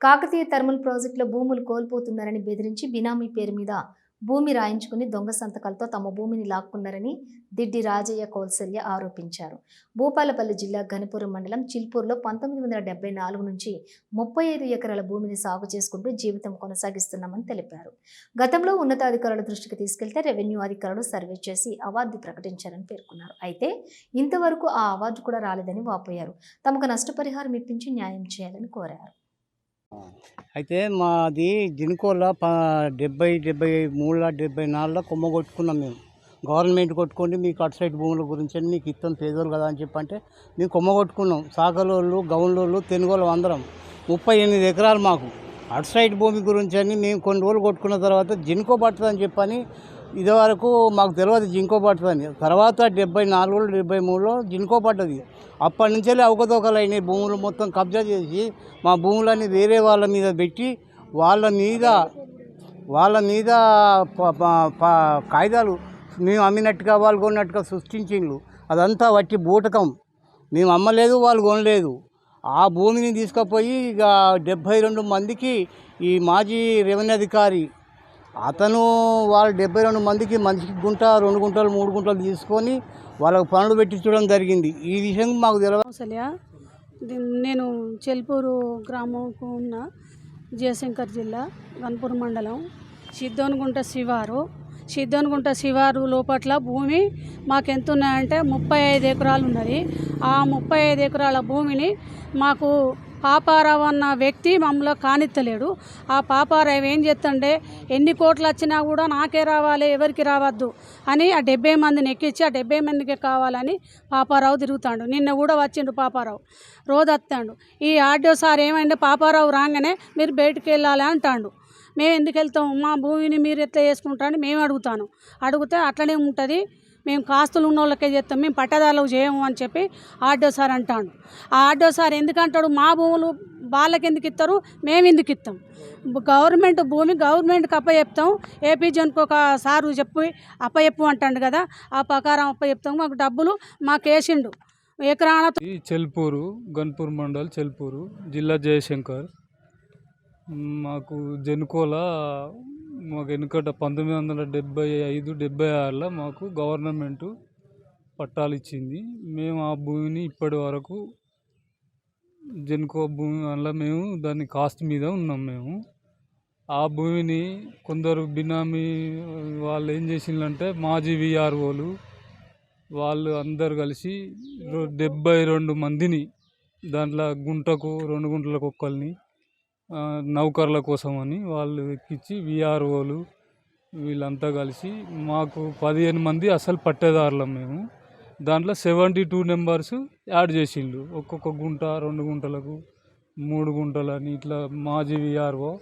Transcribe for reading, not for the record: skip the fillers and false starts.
Kakatiya thermal ప్రాజెక్టులో భూములు కోల్పోతున్నారని బెదిరించి బినామీ పేరు మీద భూమి రాయించుకుని దొంగ సంతకాలతో తమ భూమిని లాక్కున్నారని దిడ్డి రాజయ్య కౌల్సల్య ఆరోపించారు. భూపాలపల్లి జిల్లా గణపురం మండలం చిల్పూర్లో 1974 నుంచి 35 ఎకరాల భూమిని సాగు చేసుకుంటూ జీవితం కొనసాగిస్తున్నామని తెలిపారు. గతంలో ఉన్నతాధికారుల దృష్టికి తీసుకెళ్తే రెవెన్యూ అధికారులు సర్వే చేసి అవార్డు ప్రకటించారని పేర్కొన్నారు. అయితే ఇంతవరకు ఆ అవార్డు కూడా రాలేదని వాపోయారు. తమకు నష్టపరిహారం ఇప్పించి న్యాయం చేయాలని కోరారు. అయితే మాది జినుకోల 73 కొమ్మ కొట్టుకున్నాం మేము. గవర్నమెంట్ కొట్టుకోండి, మీకు అటు సైడ్ భూముల గురించి అని మీకు ఇస్తాం పేదోళ్ళు కదా అని చెప్పంటే మేము కొమ్మ కొట్టుకున్నాం. సాకలోళ్ళు, గౌన్లోళ్ళు, తెనుగోళ్ళు అందరం 38 ఎకరాలు మాకు అటు సైడ్ భూమి గురించి అని మేము కొన్ని రోజులు కొట్టుకున్న తర్వాత జినుకో పడుతుందని చెప్పని ఇదివరకు మాకు తెలియదు జింకో పడుతుందని. తర్వాత 74, 73లో జింకో పడ్డది. అప్పటి నుంచే అవకతవకలు అయినాయి. భూములు మొత్తం కబ్జా చేసి మా భూములన్నీ వేరే వాళ్ళ మీద పెట్టి వాళ్ళ మీద కాయిదాలు మేము అమ్మినట్టుగా వాళ్ళు కొన్నట్టుగా సృష్టించిండ్రు. అదంతా వట్టి బూటకం. మేము అమ్మలేదు, వాళ్ళు కొనలేదు. ఆ భూమిని తీసుకుపోయి ఇక 72 మందికి ఈ మాజీ రెవెన్యూ అధికారి అతను వాళ్ళు 72 మందికి మనిషికి గుంట, 2 గుంటలు, 3 గుంటలు తీసుకొని వాళ్ళకు పనులు పెట్టించడం జరిగింది. ఈ విషయం మాకు తెలియదు. నేను చెల్పూరు గ్రామంకు ఉన్న జయశంకర్ జిల్లా గణపురం మండలం సిద్ధోనుగుంట శివారు లోపట్ల భూమి మాకు ఎంత ఉన్నాయంటే 35 ఎకరాలు ఉన్నది. ఆ 35 ఎకరాల భూమిని మాకు పాపారావు అన్న వ్యక్తి మమ్మల్ని కానిత్తలేడు. ఆ పాపారావు ఏం చేస్తుండే ఎన్ని కోట్లు వచ్చినా కూడా నాకే రావాలి, ఎవరికి రావద్దు అని ఆ 70 మందిని ఎక్కించి ఆ 70 మందికి కావాలని పాపారావు తిరుగుతాడు. నిన్న కూడా వచ్చిండు పాపారావు, రోజు వస్తాడు. ఈ ఆర్డీఓ సార్ ఏమైంది, పాపారావు రాగానే మీరు బయటికి వెళ్ళాలి అంటాడు. మేము ఎందుకు వెళ్తాం, మా భూమిని మీరు ఎట్లా చేసుకుంటారని మేము అడిగితే అట్లనే ఉంటుంది, మేము కాస్తులు ఉన్న వాళ్ళకే చేస్తాం, మేము పట్టదారులకు చేయము అని చెప్పి ఆర్డీఓ సార్ అంటాడు. ఆ ఆర్డీఓ సార్ ఎందుకంటాడు, మా భూములు వాళ్ళకి ఎందుకు ఇస్తారు, మేము ఎందుకు ఇస్తాం, గవర్నమెంట్ భూమి గవర్నమెంట్కి అప్పచెప్తాం, ఏపీ జన్కు ఒక సారు చెప్పి అప్పచెప్పు అంటాడు కదా, ఆ ప్రకారం అప్పచెప్తాం. మాకు డబ్బులు మాకు వేసిండు ఎకరాన. చెల్పూరు, గణపూర్ మండల్, చెల్పూరు జిల్లా, జయశంకర్. మాకు జనుకోల మాకు వెనుకట 1975-76లో మాకు గవర్నమెంటు పట్టాలు ఇచ్చింది. మేము ఆ భూమిని ఇప్పటి వరకు జనుకో భూమి వల్ల మేము దాన్ని కాస్ట్ మీద ఉన్నాం. మేము ఆ భూమిని కొందరు బినామీ వాళ్ళు ఏం చేసిందంటే మాజీ విఆర్ఓలు వాళ్ళు అందరు కలిసి 72 మందిని దాంట్లో గుంటకు 2 గుంటలకు ఒక్కరిని నౌకర్ల కోసం అని వాళ్ళు ఎక్కించి విఆర్ఓలు వీళ్ళంతా కలిసి మాకు 15 మంది అసలు పట్టేదారులం. మేము దాంట్లో 72 నెంబర్స్ యాడ్ చేసిండు. ఒక్కొక్క గుంట, 2 గుంటలకు, 3 గుంటలని ఇట్లా మాజీ విఆర్ఓ